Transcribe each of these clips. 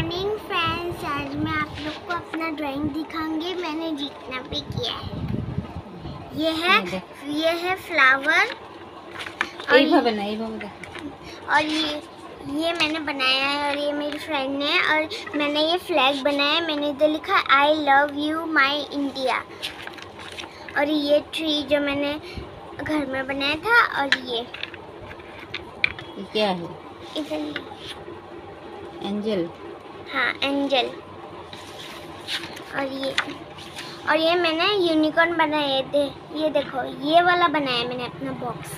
Morning friends, आज मैं आप लोग को अपना ड्राइंग दिखाऊंगी। मैंने जितना भी किया है ये है फ्लावर और ये मैंने बनाया है और ये मेरी फ्रेंड ने, और मैंने ये फ्लैग बनाया है। मैंने इधर लिखा I love you my India. और ये ट्री जो मैंने घर में बनाया था। और ये क्या है? इधर एंजल। हाँ, एंजल। और ये मैंने यूनिकॉर्न बनाए थे। ये देखो, ये वाला बनाया मैंने अपना बॉक्स।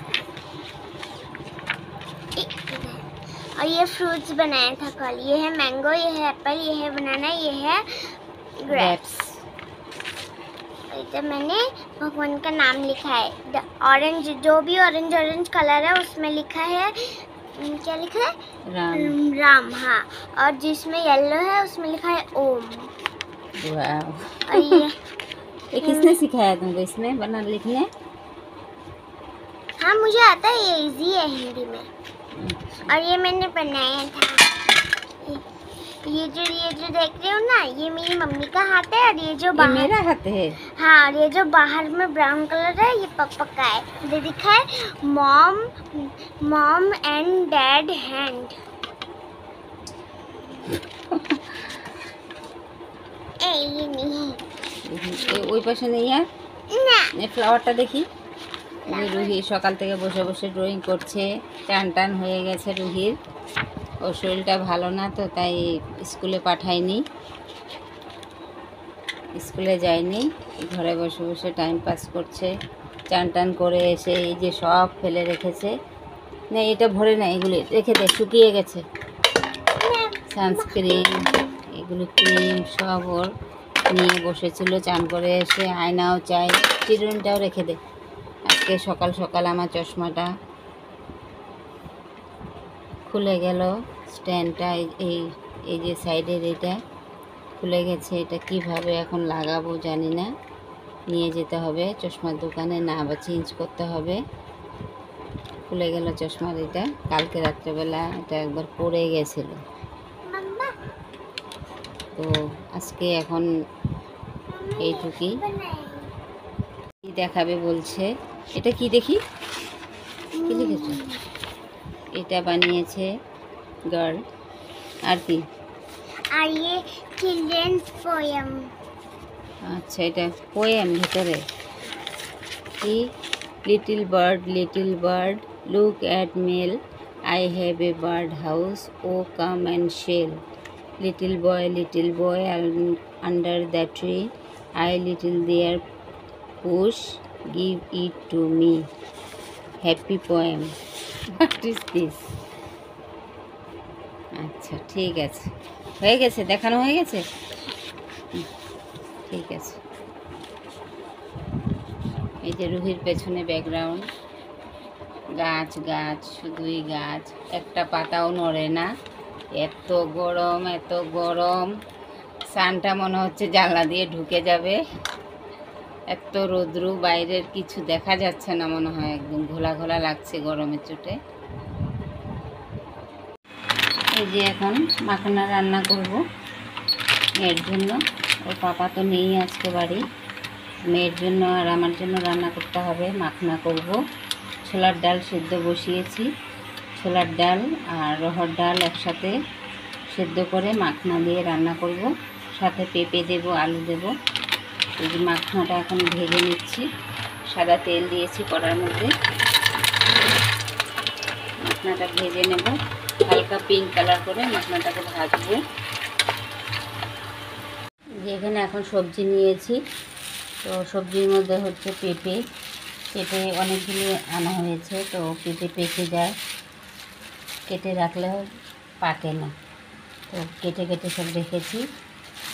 और ये फ्रूट्स बनाया था कल। ये है मैंगो, ये है एप्पल, ये है बनाना, ये है ग्रेप्स। इधर मैंने भगवान का नाम लिखा है। ऑरेंज, जो भी ऑरेंज कलर है उसमें लिखा है, क्या लिखा है? राम। हाँ, और जिसमें येलो है उसमें लिखा है ओम। और ये किसने सिखाया तुमको इसमें बना लिखने? हाँ, मुझे आता है, ये इजी है हिंदी में। और ये मैंने बनाया था। ये जो देख रहे हो ना, ये मेरी मम्मी का हाथ है। और ये जो बाहर, मेरा हाथ है। हाँ, और ये जो बाहर में ब्राउन कलर है, ये पापा का है। ये दिखा है मॉम एंड डैड हैंड। ये नहीं, ওই পাশে নেই আর না। এই ফ্লাওয়ারটা দেখি। রুহি সকাল থেকে বসে বসে ড্রয়িং করছে। টান হয়ে গেছে রুহির। ওর শরীরটা ভালো না, তো তাই স্কুলে পাঠায়নি, স্কুলে যায়নি, ঘরে বসে বসে টাইম পাস করছে। টান করে এসে এই যে সব ফেলে রেখেছে। না, এটা ভরে না, এগুলি রেখে দে, শুকিয়ে গেছে। সানস্ক্রিন, এগুলো ক্রিম সব ওর নিয়ে বসেছিল। চান করে এসে আয়নাও চাই, চিরুনিটাও রেখে দে। আজকে সকাল সকাল আমার চশমাটা খুলে গেল, স্ট্যান্ডটা এই যে সাইডের এটা খুলে গেছে। এটা কিভাবে এখন লাগাবো জানি না, নিয়ে যেতে হবে চশমার দোকানে, না আবার চেঞ্জ করতে হবে। খুলে গেল চশমার এটা। কালকে রাত্রেবেলা এটা একবার পড়ে গেছিল, তো আজকে এখন এইটুকুই দেখাবে বলছে। এটা কি দেখি, কি লিখেছে? এটা বানিয়েছে গার্ল। আর কি? আর ये चिल्ड्रेन्स पोएम। আচ্ছা, এটা পোয়েম ভিতরে কি? Little bird look at mail, I have a bird house, oh come and shell. Little boy under the tree, I little there push, give it to me. Happy poem. What is this? আচ্ছা, ঠিক আছে, হয়ে গেছে, দেখানো হয়ে গেছে। ঠিক আছে। এই যে রুহির পেছনে ব্যাকগ্রাউন্ড, গাছ, শুধুই গাছ, একটা পাতাও নড়ে না। এত গরম, সানটা মনে হচ্ছে জানলা দিয়ে ঢুকে যাবে। এত রোদ্রু, বাইরের কিছু দেখা যাচ্ছে না মনে হয়, একদম ঘোলা লাগছে গরমের চোটে। এই যে এখন মাখানা রান্না করব মেয়ের জন্য। ওর পাপা তো নেই আজকে বাড়ি, মেয়ের জন্য আর আমার জন্য রান্না করতে হবে। মাখনা করব। ছোলার ডাল সেদ্ধ বসিয়েছি, ছোলার ডাল আর রহর ডাল একসাথে সেদ্ধ করে মাখনা দিয়ে রান্না করব। সাথে পেঁপে দেব, আলু দেব। এই যে মাখনাটা এখন ভেজে নিচ্ছি, সাদা তেল দিয়েছি কড়ার মধ্যে। মাখনাটা ভেজে নেব, হালকা পিঙ্ক কালার করে মাখনাটাকে ভাজবো। যেখানে এখন সবজি নিয়েছি, তো সবজির মধ্যে হচ্ছে পেঁপে অনেকগুলো আনা হয়েছে, তো পেঁপে পেকে যায়, কেটে রাখলেও পাকে না, তো কেটে সব রেখেছি।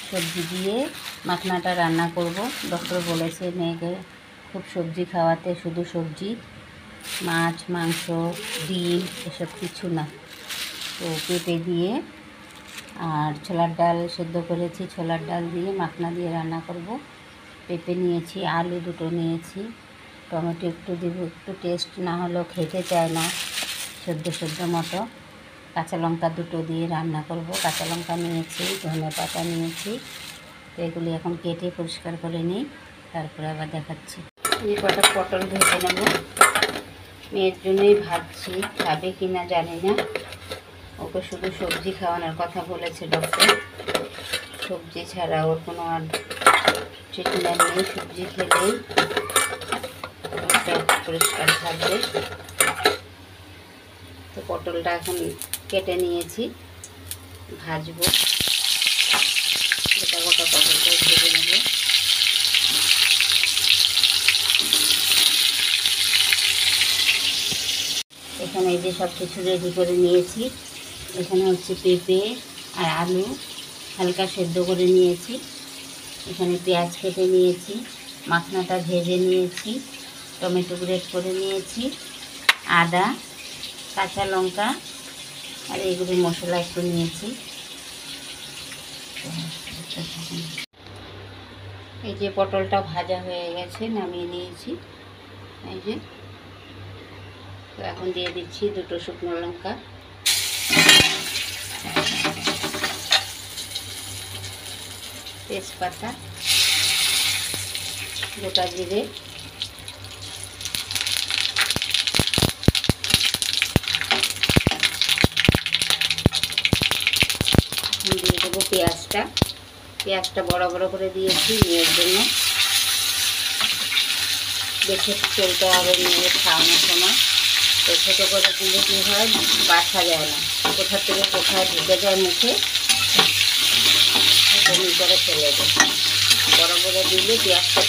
সবজি দিয়ে মাখনাটা রান্না করব। ডক্টর বলেছে মেয়েকে খুব সবজি খাওয়াতে, শুধু সবজি, মাছ মাংস ডিম এসব কিছু না। তো পেঁপে দিয়ে আর ছোলার ডাল সেদ্ধ করেছি, ছোলার ডাল দিয়ে মাখনা দিয়ে রান্না করব। পেঁপে নিয়েছি, আলু দুটো নিয়েছি, টমেটো একটু দেবো, একটু টেস্ট না হলেও খেতে চায় না, সেদ্ধ মতো। কাঁচা লঙ্কা দুটো দিয়ে রান্না করব। কাঁচা লঙ্কা নিয়েছি, ধনে পাতা নিয়েছি, তো এগুলি এখন কেটে পরিষ্কার করে নিই, তারপরে আবার দেখাচ্ছি। এই কটা পটল ভেজে নেব, মেয়ের জন্যই ভাবছি, খাবে কি না জানি না। ওকে শুধু সবজি খাওয়ানোর কথা বলেছে ডক্টর, সবজি ছাড়া ওর কোনো আর ট্রিটমেন্ট নেই। সবজি খেলেই পরিষ্কার থাকবে। তো পটলটা এখন কেটে নিয়েছি, ভাজবো। গোটা গোটা পটলটা ভেজে নেব। এখানে এই যে সব কিছু রেডি করে নিয়েছি। এখানে হচ্ছে পেঁপে আর আলু হালকা সেদ্ধ করে নিয়েছি। এখানে পেঁয়াজ কেটে নিয়েছি, মাখনাটা ভেজে নিয়েছি, টমেটো গ্রেট করে নিয়েছি, আদা, কাঁচা লঙ্কা আর এগুলো মশলা একটু নিয়েছি। এই যে পটলটা ভাজা হয়ে গেছে, নামিয়ে নিয়েছি। এই যে তো এখন দিয়ে দিচ্ছি দুটো শুকনো লঙ্কা, তেজপাতা, গোটা জিরে, দিয়ে দেবো পেঁয়াজটা। পেঁয়াজটা বড় বড় করে দিয়েছি মেয়ের জন্য, দেখে চলতে হবে মেয়ের খাওয়ানোর সময়। তো ছোটো করে দিলে কী হয়, বাছা যায় না, কোথা থেকে কোথায় ঢুকে যায় মুখে, বমি করে ফেলে দেয়। বড় বড় দিলে পেঁয়াজটা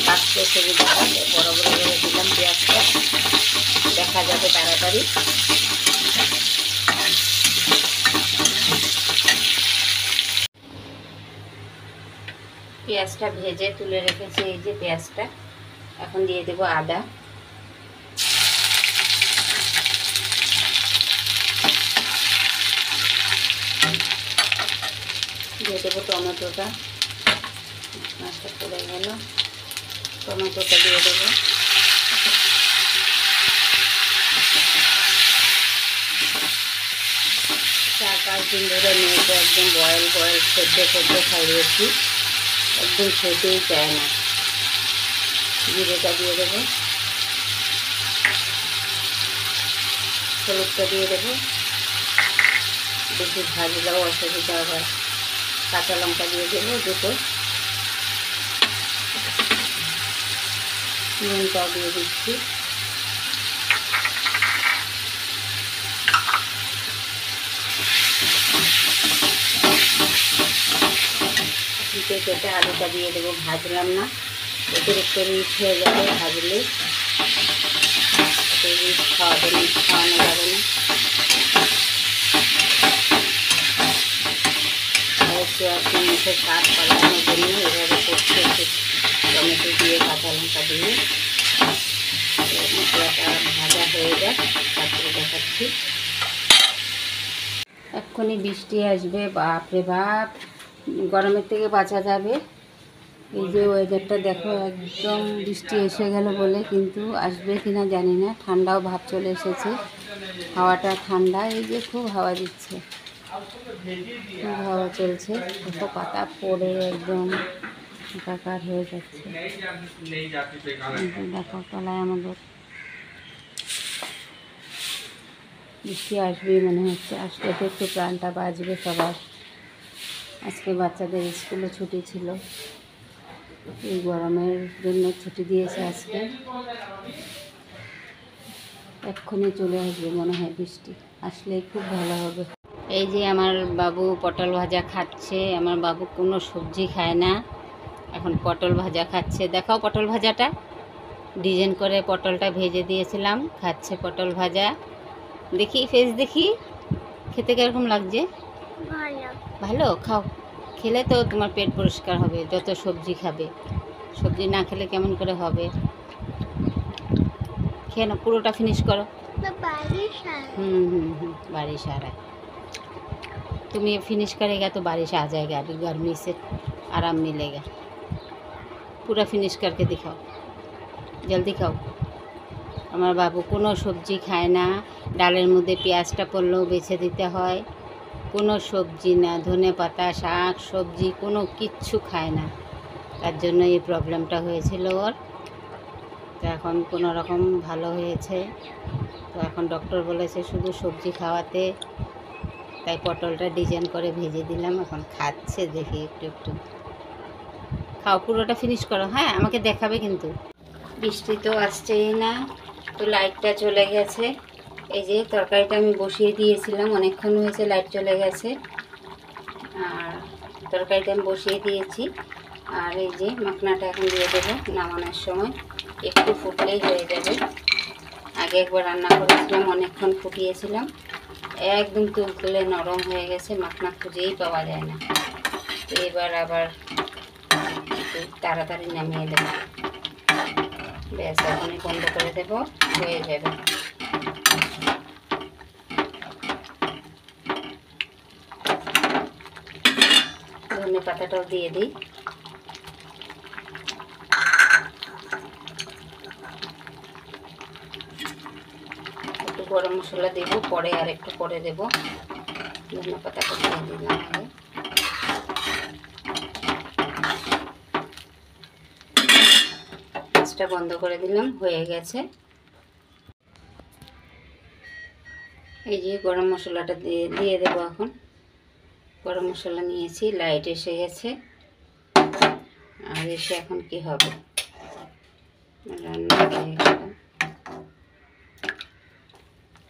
কাটতে সুবিধা হয়, বড় বড় করে দিলাম পেঁয়াজটা, দেখা যাবে তাড়াতাড়ি। পেঁয়াজটা ভেজে তুলে রেখেছি, এই যে পেঁয়াজটা। এখন দিয়ে দেবো আদা, দিয়ে দেবো টমেটোটা, মাছটা পড়ে গেল, টমেটোটা দিয়ে দেবো। 4-5 দিন ধরে মেয়েকে একদম বয়েল সেদ্ধ খাইয়েছি, একদম খেতেই চায় না। জিরেটা দিয়ে দেবো, হলুদটা দিয়ে দেবো, বেশি ভাজলেও অসুবিধা হয়। কাঁচা লঙ্কা দিয়ে দেবো দুটো, নুনটাও দিয়ে দিচ্ছি। কেটে আলুটা দিয়ে দেবো, ভাজলাম না, অতিরিক্ত রিচ হয়ে যাবে ভাজলে, রিচ খাওয়ানো যাবে না। একটু একটু মুখে স্বাদ পাল্টানোর জন্য এভাবে করতে টমেটো দিয়ে কাঁচা লঙ্কা দিয়ে মশলাটা ভাজা হয়ে যায়, তারপরে দেখাচ্ছি। এক্ষুনি বৃষ্টি আসবে, বাপরে বাপ, গরমের থেকে বাঁচা যাবে। এই যে ওয়েদারটা দেখো, একদম বৃষ্টি এসে গেল বলে, কিন্তু আসবে কিনা জানি না। ঠান্ডাও ভাব চলে এসেছে, হাওয়াটা ঠান্ডা, এই যে খুব হাওয়া দিচ্ছে, খুব হাওয়া চলছে। দেখো পাতা পড়ে একদম একাকার হয়ে যাচ্ছে। দেখো তলায় আমাদের বৃষ্টি আসবেই মনে হচ্ছে, আসলে তো একটু প্রাণটা বাঁচবে সবার। আজকে বাচ্চাদের স্কুলে ছুটি ছিল, এই গরমের জন্য ছুটি দিয়েছে আজকে। এক্ষুনি চলে আসবে মনে হয় বৃষ্টি, আসলে খুব ভালো হবে। এই যে আমার বাবু পটল ভাজা খাচ্ছে। আমার বাবু কোনো সবজি খায় না, এখন পটল ভাজা খাচ্ছে। দেখাও পটল ভাজাটা, ডিজাইন করে পটলটা ভেজে দিয়েছিলাম, খাচ্ছে পটল ভাজা। দেখি ফেস দেখি, খেতে কীরকম লাগছে? ভালো, খাও, খেলে তো তোমার পেট পরিষ্কার হবে, যত সবজি খাবে। সবজি না খেলে কেমন করে হবে? খেয়ে না, পুরোটা ফিনিশ করো। बारिश आ रहा है, तुम ये फिनिश करेगा तो बारिश आ जाएगा, अभी गर्मी से आराम मिलेगा। पूरा फिनिश करके दिखाओ, जल्दी खाओ। আমার বাবু কোনো সবজি খায় না, ডালের মধ্যে পেঁয়াজটা পড়লেও বেছে দিতে হয়। কোনো সবজি না, ধনেপাতা, শাক সবজি কোনো কিচ্ছু খায় না, তার জন্য এই প্রবলেমটা হয়েছিল ওর। তো এখন কোনো রকম ভালো হয়েছে। তো এখন ডক্টর বলেছে শুধু সবজি খাওয়াতে, তাই পটলটা ডিজাইন করে ভেজে দিলাম, এখন খাচ্ছে। দেখি একটু একটু খাও, পুরোটা ফিনিশ করো। হ্যাঁ, আমাকে দেখাবে কিন্তু। বৃষ্টি তো আসছেই না, তো লাইটটা চলে গেছে। এই যে তরকারিটা আমি বসিয়ে দিয়েছিলাম, অনেকক্ষণ হয়েছে, লাইট চলে গেছে। আর তরকারিটা আমি বসিয়ে দিয়েছি। আর এই যে মাখনাটা এখন দিয়ে দেবো নামানোর সময়, একটু ফুটলেই হয়ে যাবে। আগে একবার রান্না করেছিলাম, অনেকক্ষণ ফুটিয়েছিলাম, একদম তুলতুলে নরম হয়ে গেছে, মাখনা খুঁজেই পাওয়া যায় না। তো এবার আবার একটু তাড়াতাড়ি নামিয়ে দেবো, ব্যাস এখনই বন্ধ করে দেবো, হয়ে যাবে। ধনে পাতাটাও দিয়ে দিই। একটু গরম মশলা দেবো পরে, আর একটু পরে দেবো। ধনে পাতাটা দিয়ে দিলাম আগে। গ্যাসটা বন্ধ করে দিলাম, হয়ে গেছে। এই যে গরম মশলাটা দিয়ে দেবো এখন। গরম মশলা নিয়েছি, লাইট এসে গেছে। আর এসে এখন কি হবে, রান্না হয়ে গেল।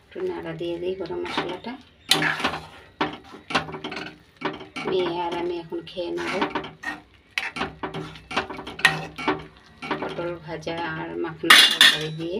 একটু নাড়া দিয়ে দিই গরম মশলাটা। মেয়ে আর আমি এখন খেয়ে নেব। পটল ভাজা আর মাখনা তরকারি দিয়ে।